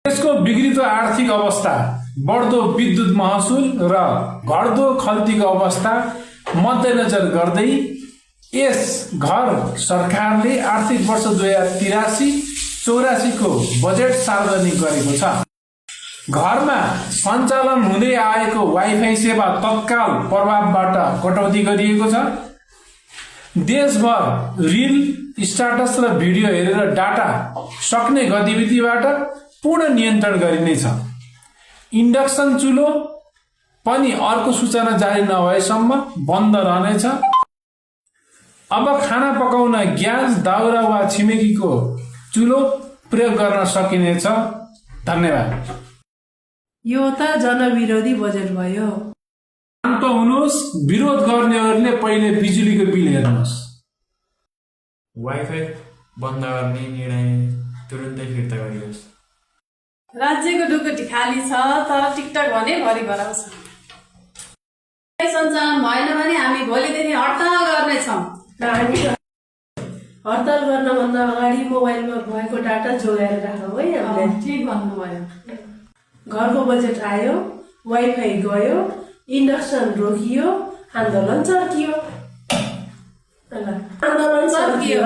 देशको बिग्रिदो आर्थिक अवस्था, बढ्दो विद्युत महसुल र घट्दो खल्तीको अवस्था मध्यनजर गर्दै यस घर सरकारले आर्थिक वर्ष 2083-84 को बजेट सार्वजनिक गरेको छ। घरमा सञ्चालन हुँदै आएको वाइफाई सेवा तत्काल प्रभावबाट कटौती गरिएको छ। देशभर रिल, स्ट्याटस र भिडियो हेरेर डाटा सक्ने गतिविधिबाट पूर्ण नियन्त्रण गरिनेछ। इन्डक्सन चुलो पनि अर्को सूचना जारी नभएसम्म बन्द रहनेछ। अब खाना पकाउन ग्यास, दाउरा वा छिमेकीको चुलो प्रयोग गर्न सकिनेछ। धन्यवाद। यो त जनविरोधी बजेट भयो। शान्त हुनुहोस्, विरोध गर्नेहरूले पहिले बिजुलीको बिल हेर्नुहोस्। वाइफाई बन्द गर्ने निर्णय तुरुन्तै फिर्ता गरियोस्। राज्यको ढुकुटी खाली छ तर टिकटक भने भरि गराउँछ। सञ्चालन भएन भने हामी भोलिदेखि हडताल गर्नेछौँ। हडताल गर्नभन्दा अगाडि मोबाइलमा भएको डाटा जोगाएर राखौँ है हामीले। ठिक भन्नुभयो। घरको बजेट आयो, वाइफाई गयो, इन्डक्सन रोकियो, आन्दोलन चर्कियो। आन्दोलन चर्कियो।